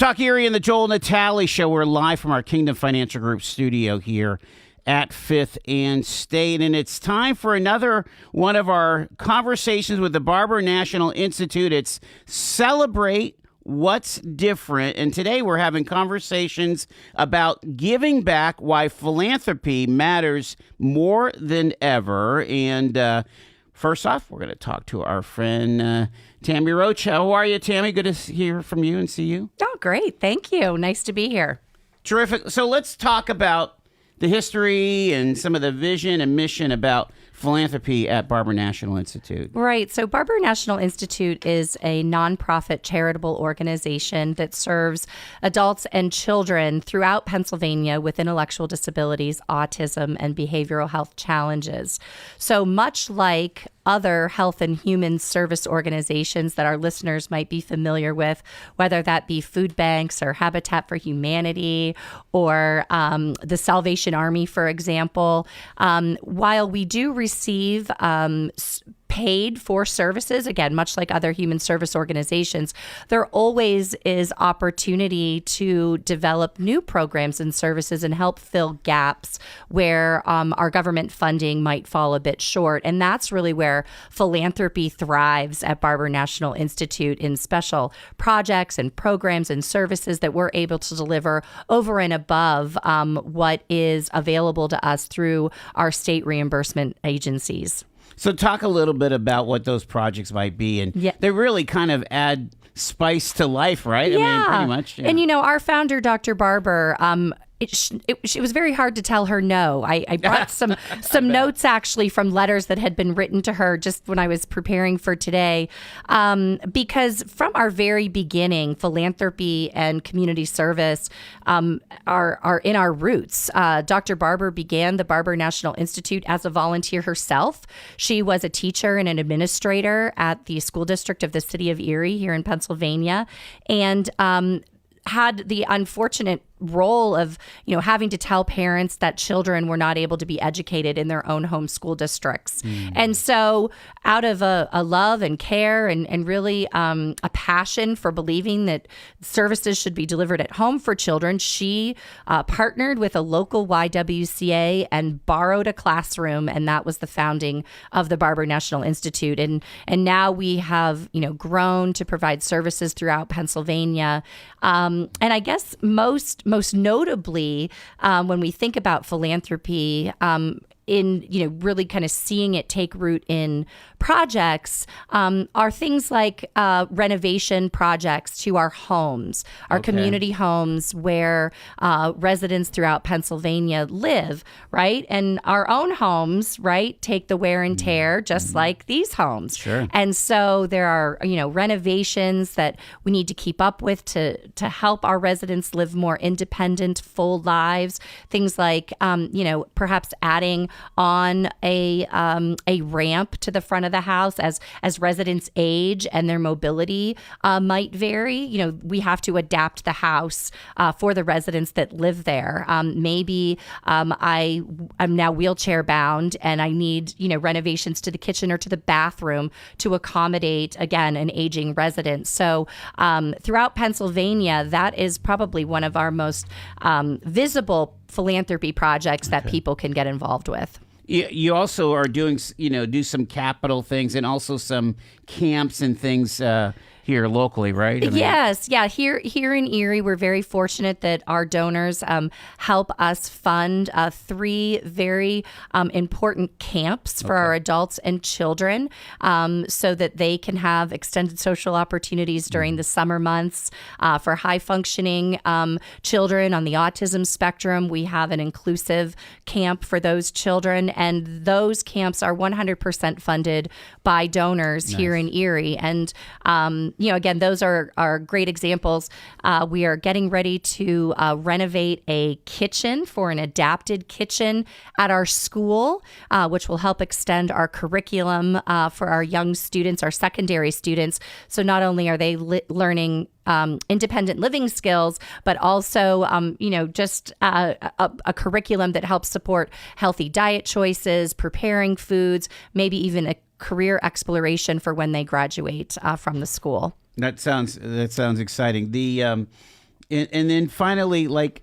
Talk Erie and the Joel Natale Show. We're live from our Kingdom Financial Group studio here at 5th and State. And it's time for another one of our conversations with the Barber National Institute. It's Celebrate What's Different. And today we're having conversations about giving back, why philanthropy matters more than ever. And first off, we're going to talk to our friend Tammy Roche. How are you, Tammy? Good to hear from you and see you. Oh, great. Thank you. Nice to be here. Terrific. So let's talk about the history and some of the vision and mission about philanthropy at Barber National Institute. Right. So Barber National Institute is a nonprofit charitable organization that serves adults and children throughout Pennsylvania with intellectual disabilities, autism, and behavioral health challenges. So much like other health and human service organizations that our listeners might be familiar with, whether that be food banks or Habitat for Humanity or the Salvation Army, for example, while we do receive paid for services, again, much like other human service organizations, there always is opportunity to develop new programs and services and help fill gaps where our government funding might fall a bit short. And that's really where philanthropy thrives at Barber National Institute, in special projects and programs and services that we're able to deliver over and above what is available to us through our state reimbursement agencies. So talk a little bit about what those projects might be. And they really kind of add spice to life, right? Yeah. I mean, pretty much. Yeah. And, our founder, Dr. Barber, it was very hard to tell her no. I brought some notes actually from letters that had been written to her just when I was preparing for today, because from our very beginning, philanthropy and community service are in our roots. Dr. Barber began the Barber National Institute as a volunteer herself. She was a teacher and an administrator at the school district of the city of Erie here in Pennsylvania, and had the unfortunate role of, having to tell parents that children were not able to be educated in their own home school districts. And so out of a love and care and really a passion for believing that services should be delivered at home for children, she partnered with a local YWCA and borrowed a classroom, and that was the founding of the Barber National Institute. And now we have, grown to provide services throughout Pennsylvania. And I guess most notably, when we think about philanthropy, in really kind of seeing it take root in projects, are things like renovation projects to our homes, our community homes where residents throughout Pennsylvania live, right? And our own homes, right, take the wear and tear just like these homes. Sure. And so there are, renovations that we need to keep up with to help our residents live more independent, full lives. Things like, perhaps adding on a ramp to the front of the house as residents age and their mobility might vary. We have to adapt the house for the residents that live there. Maybe I'm now wheelchair bound and I need renovations to the kitchen or to the bathroom to accommodate, again, an aging resident. So throughout Pennsylvania, that is probably one of our most visible philanthropy projects that people can get involved with. You also are doing, do some capital things and also some camps and things here locally, right? Yes. Yeah. Here in Erie, we're very fortunate that our donors help us fund 3 very important camps for our adults and children so that they can have extended social opportunities during the summer months. For high-functioning children on the autism spectrum, we have an inclusive camp for those children, and those camps are 100% funded by donors here in Erie. And again, those are great examples. We are getting ready to renovate a kitchen for an adapted kitchen at our school, which will help extend our curriculum for our young students, our secondary students. So not only are they learning independent living skills, but also, just a curriculum that helps support healthy diet choices, preparing foods, maybe even a career exploration for when they graduate from the school. That sounds exciting. And then finally, like,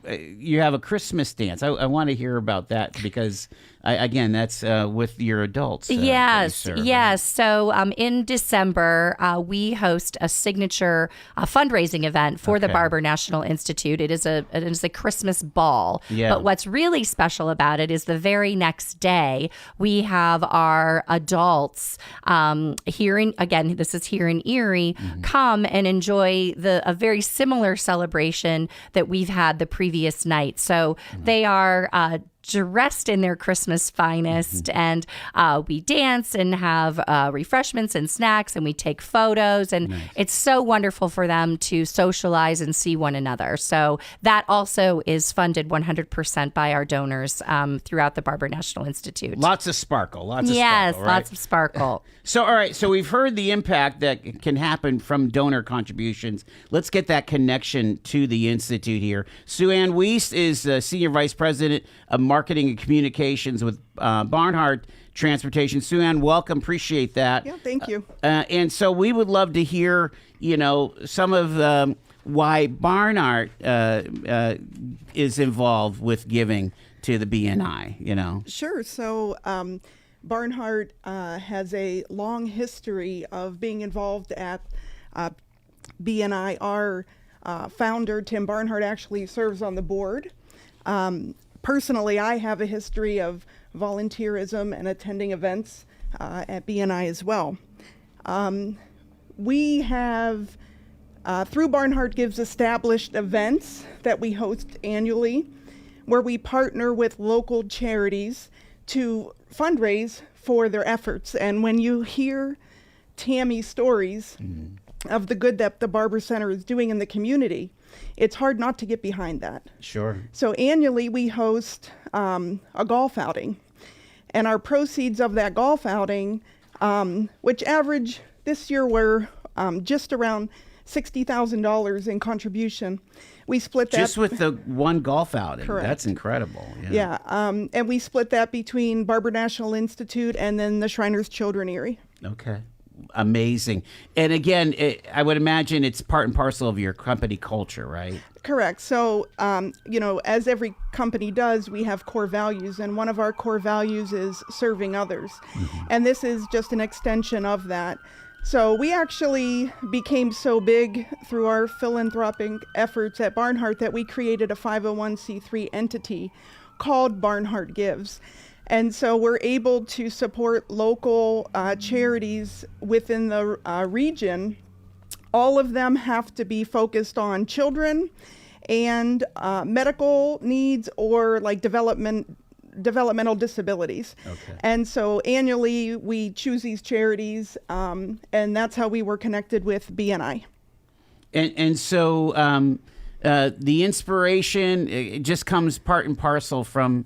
you have a Christmas dance. I want to hear about that because, again, that's with your adults. That you Yes, serve, yes. right? So in December, we host a signature fundraising event for the Okay. Barber National Institute. It is a Christmas ball. Yeah. But what's really special about it is the very next day, we have our adults here in, again, this is here in Erie, come and enjoy a very similar celebration that we've had the previous night. So they are dressed in their Christmas finest, and we dance and have refreshments and snacks, and we take photos, and it's so wonderful for them to socialize and see one another. So that also is funded 100% by our donors throughout the Barber National Institute. Lots of sparkle. Yes, sparkle, right? lots of sparkle. So, all right. So we've heard the impact that can happen from donor contributions. Let's get that connection to the Institute here. Sueann Weist is the Senior Vice President of Marketing and Communications with Barnhart Transportation. Sueann, welcome. Appreciate that. Yeah, thank you. And so we would love to hear, some of why Barnhart is involved with giving to the BNI, Sure. So Barnhart has a long history of being involved at BNI. Our founder, Tim Barnhart, actually serves on the board. Personally, I have a history of volunteerism and attending events at BNI as well. We have, through Barnhart Gives, established events that we host annually where we partner with local charities to fundraise for their efforts. And when you hear Tammy's stories of the good that the Barber Center is doing in the community, it's hard not to get behind that. Sure. So annually we host a golf outing, and our proceeds of that golf outing, which average this year were just around $60,000 in contribution. We split that. Just with the one golf outing. Correct. That's incredible. Yeah, and we split that between Barber National Institute and then the Shriners Children Erie. Okay. Amazing. And again, I would imagine it's part and parcel of your company culture, right? Correct. So, as every company does, we have core values, and one of our core values is serving others. And this is just an extension of that. So we actually became so big through our philanthropic efforts at Barnhart that we created a 501c3 entity called Barnhart Gives. And so we're able to support local charities within the region. All of them have to be focused on children and medical needs or like developmental disabilities. Okay. And so annually we choose these charities, and that's how we were connected with BNI. And so the inspiration, it just comes part and parcel from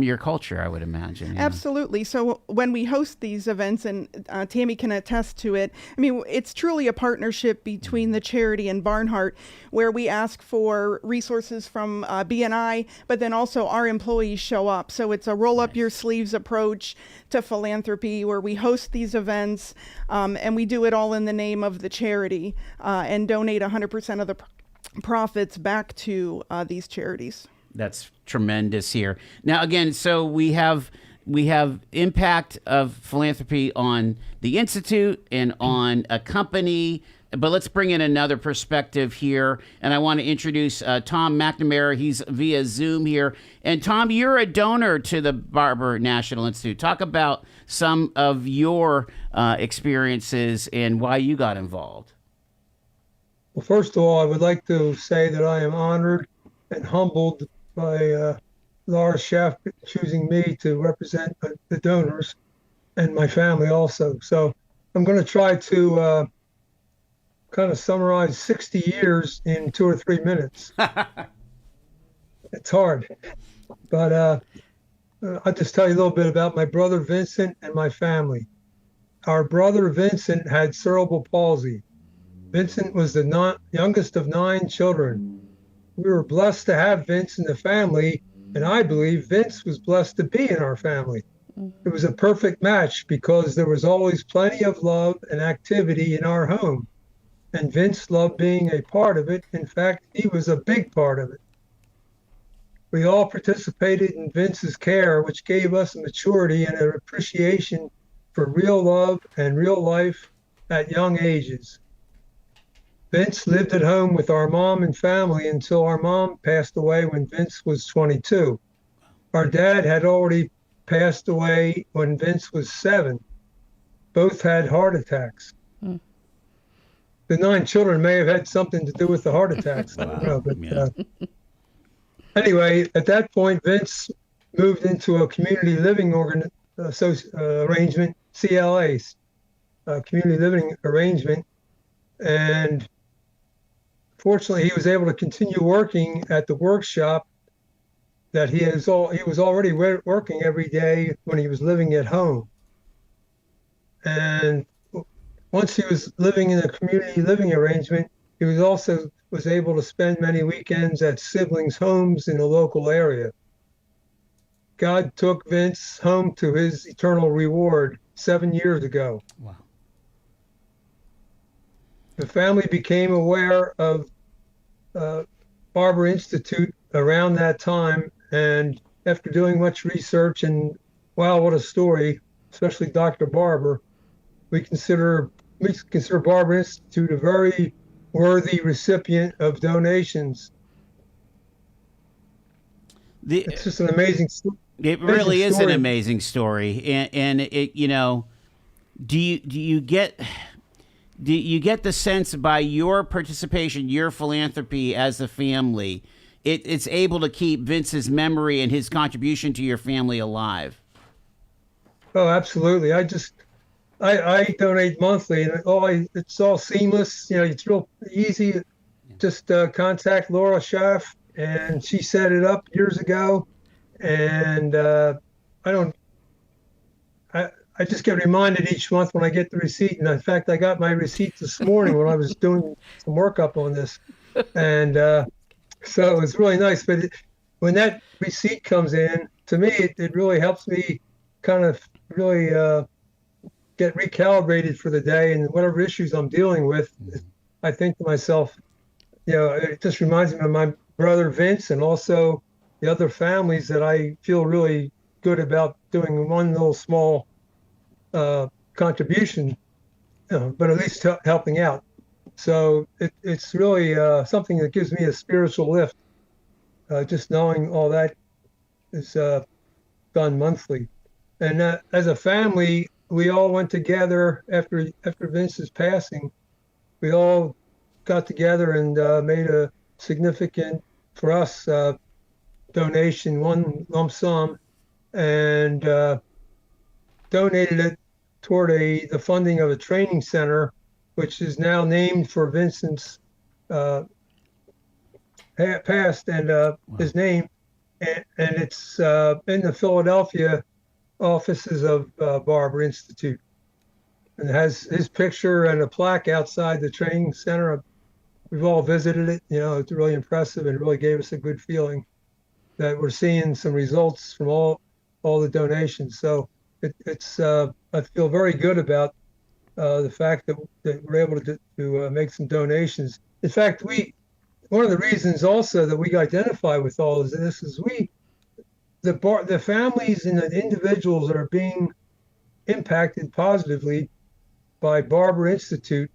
your culture, I would imagine. Yeah. Absolutely. So when we host these events, and Tammy can attest to it, I mean, it's truly a partnership between the charity and Barnhart, where we ask for resources from BNI, but then also our employees show up. So it's a roll up your sleeves approach to philanthropy, where we host these events, and we do it all in the name of the charity, and donate 100% of the profits back to these charities. That's tremendous here. Now, again, so we have impact of philanthropy on the Institute and on a company, but let's bring in another perspective here. And I want to introduce Tom McNamara. He's via Zoom here. And Tom, you're a donor to the Barber National Institute. Talk about some of your experiences and why you got involved. Well, first of all, I would like to say that I am honored and humbled by Laura Schaff choosing me to represent the donors and my family also. So I'm going to try to kind of summarize 60 years in 2 or 3 minutes. It's hard, but I'll just tell you a little bit about my brother Vincent and my family. Our brother Vincent had cerebral palsy. Vincent was the youngest of 9 children. We were blessed to have Vince in the family, and I believe Vince was blessed to be in our family. It was a perfect match because there was always plenty of love and activity in our home. and Vince loved being a part of it. In fact, he was a big part of it. We all participated in Vince's care, which gave us a maturity and an appreciation for real love and real life at young ages. Vince lived at home with our mom and family until our mom passed away when Vince was 22. Our dad had already passed away when Vince was 7. Both had heart attacks. The 9 children may have had something to do with the heart attacks. I don't know, but anyway, at that point, Vince moved into a community living arrangement, CLA, community living arrangement, and fortunately, he was able to continue working at the workshop that he was already working every day when he was living at home. And once he was living in a community living arrangement, he was able to spend many weekends at siblings' homes in the local area. God took Vince home to his eternal reward 7 years ago. Wow. The family became aware of Barber Institute around that time, and after doing much research, and wow, what a story, especially Dr. Barber, we consider Barber Institute a very worthy recipient of donations. It's just an amazing story. It really is an amazing story, and it, do you get the sense by your participation, your philanthropy as a family, it's able to keep Vince's memory and his contribution to your family alive? Oh, absolutely. I donate monthly, and it's all seamless. It's real easy. Just contact Laura Schaff, and she set it up years ago. And I just get reminded each month when I get the receipt. And in fact, I got my receipt this morning when I was doing some workup on this. And so it was really nice. But when that receipt comes in, to me, it really helps me kind of really get recalibrated for the day, and whatever issues I'm dealing with. I think to myself, it just reminds me of my brother Vince, and also the other families that I feel really good about doing one little small contribution, but at least helping out. So it's really something that gives me a spiritual lift, just knowing all that is done monthly. And as a family, we all went together after Vince's passing. We all got together and made a significant, for us, donation, one lump sum, and donated it toward the funding of a training center, which is now named for Vincent's past and his name, and it's in the Philadelphia offices of Barber Institute, and it has his picture and a plaque outside the training center. We've all visited it. It's really impressive, and it really gave us a good feeling that we're seeing some results from all the donations. So it's I feel very good about the fact that we're able to make some donations. In fact, one of the reasons also that we identify with all of this is the families and the individuals that are being impacted positively by Barber Institute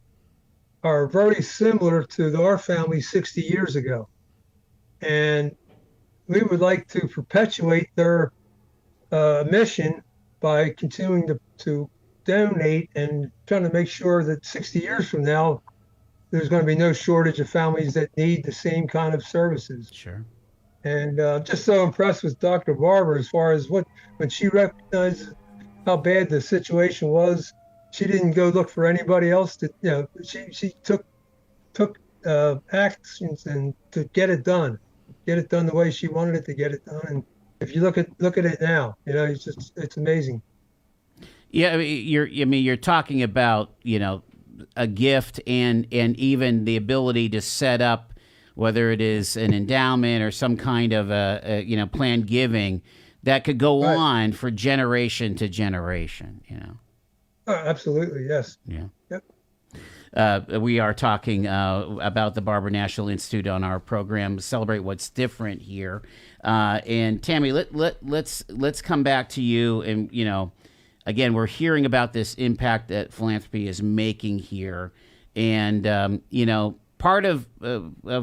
are very similar to our family 60 years ago. And we would like to perpetuate their mission by continuing to donate and trying to make sure that 60 years from now, there's going to be no shortage of families that need the same kind of services. Sure. And just so impressed with Dr. Barber as far as when she recognized how bad the situation was, she didn't go look for anybody else to, she took actions and to get it done the way she wanted it to get it done. And if you look at it now, it's amazing. Yeah, you're talking about a gift and even the ability to set up, whether it is an endowment or some kind of a planned giving that could go Right. on for generation to generation. Oh, absolutely, yes. Yeah. Yep. we are talking about the Barber National Institute on our program, Celebrate What's Different here. And Tammy, let's come back to you. And, again, we're hearing about this impact that philanthropy is making here. And, part of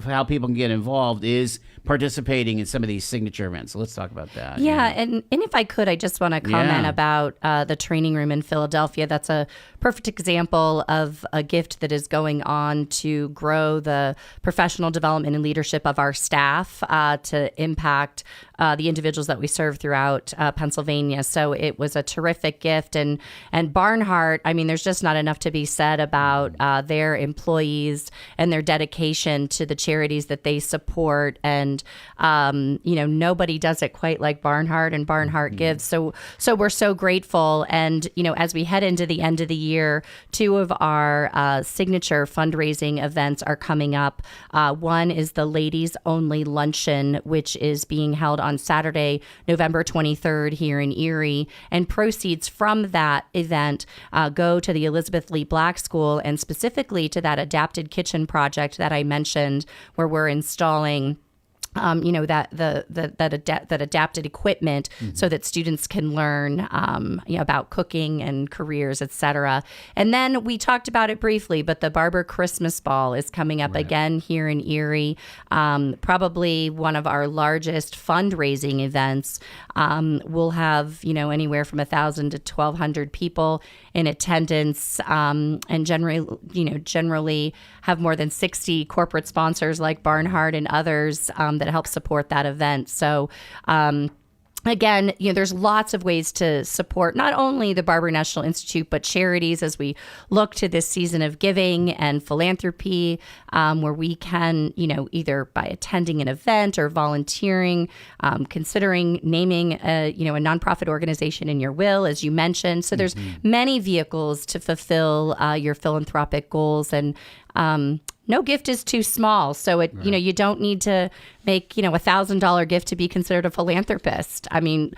how people can get involved is participating in some of these signature events. So let's talk about that. Yeah, and if I could, I just want to comment about the training room in Philadelphia. That's a perfect example of a gift that is going on to grow the professional development and leadership of our staff to impact the individuals that we serve throughout Pennsylvania. So it was a terrific gift. And Barnhart, I mean, there's just not enough to be said about their employees and their dedication to the charities that they support. And, nobody does it quite like Barnhart, and Barnhart gives. So we're so grateful. And, as we head into the end of the year, 2 of our signature fundraising events are coming up. One is the Ladies Only Luncheon, which is being held on Saturday, November 23rd here in Erie. And proceeds from that event go to the Elizabeth Lee Black School, and specifically to that adapted kitchen project that I mentioned, where we're installing that adapted equipment so that students can learn, about cooking and careers, et cetera. And then we talked about it briefly, but the Barber Christmas Ball is coming up again here in Erie. Probably one of our largest fundraising events. We'll have, anywhere from 1,000 to 1,200 people in attendance, and generally have more than 60 corporate sponsors like Barnhart and others that help support that event. So, again, there's lots of ways to support not only the Barber National Institute, but charities as we look to this season of giving and philanthropy, where we can, either by attending an event or volunteering, considering naming a nonprofit organization in your will, as you mentioned. So there's many vehicles to fulfill your philanthropic goals, and no gift is too small. So you don't need to make, $1,000 gift to be considered a philanthropist. I mean,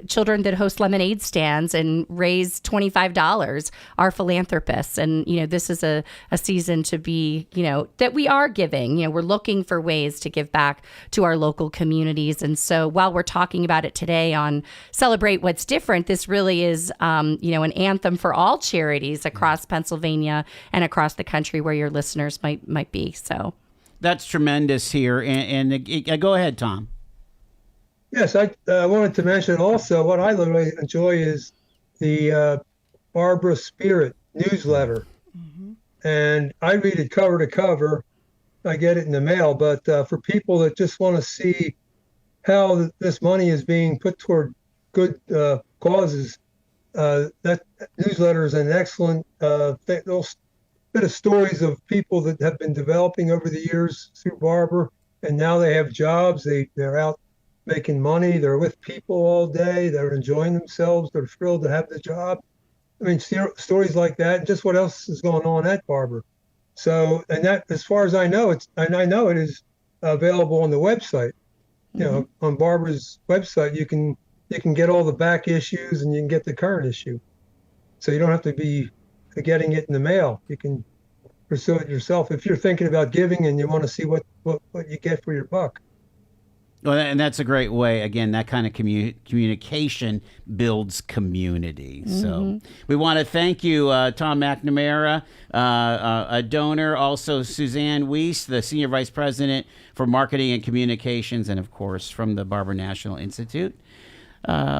children that host lemonade stands and raise $25 are philanthropists. And, this is a season to be, that we are giving. We're looking for ways to give back to our local communities. And so while we're talking about it today on Celebrate What's Different, this really is, an anthem for all charities across Pennsylvania and across the country where your listeners might be. So that's tremendous here. And go ahead, Tom. Yes, I wanted to mention also what I really enjoy is the Barbara Spirit newsletter. And I read it cover to cover. I get it in the mail. But for people that just want to see how this money is being put toward good causes, that newsletter is an excellent bit of stories of people that have been developing over the years through Barber, and now they have jobs. They're out making money. They're with people all day. They're enjoying themselves. They're thrilled to have the job. I mean, stories like that, and just what else is going on at Barber. So, and that, as far as I know, it is available on the website. On Barber's website, you can get all the back issues, and you can get the current issue. So you don't have to be getting it in the mail. You can pursue it yourself if you're thinking about giving and you want to see what you get for your buck. Well, and that's a great way. Again, that kind of communication builds community. So we want to thank you, Tom McNamara, a donor, also Sueann Weist, the Senior Vice President for Marketing and Communications, and of course from the Barber National Institute.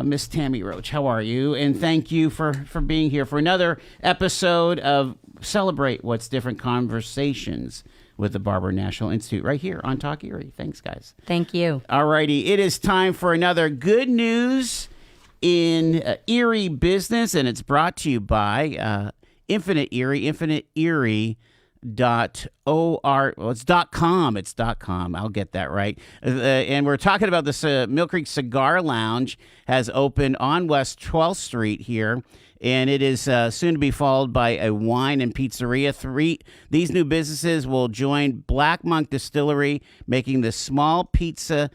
Miss Tammy Roche, how are you? And thank you for being here for another episode of Celebrate What's Different, Conversations with the Barber National Institute right here on Talk Erie. Thanks, guys. Thank you. All righty. It is time for another good news in Erie business, and it's brought to you by Infinite Erie, infiniteerie.org. Well, it's .com. It's .com. I'll get that right. And we're talking about this Mill Creek Cigar Lounge has opened on West 12th Street here, and it is soon to be followed by a wine and pizzeria. These new businesses will join Black Monk Distillery, making the small plaza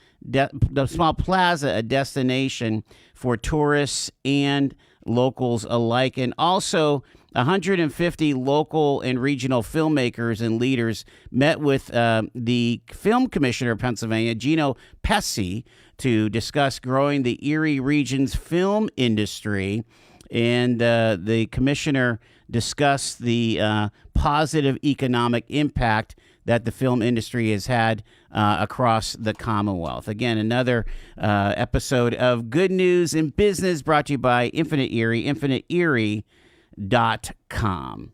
a destination for tourists and locals alike. And also, 150 local and regional filmmakers and leaders met with the film commissioner of Pennsylvania, Gino Pesci, to discuss growing the Erie region's film industry. And the commissioner discussed the positive economic impact that the film industry has had across the Commonwealth. Again, another episode of Good News in Business brought to you by Infinite Erie, infiniteerie.com.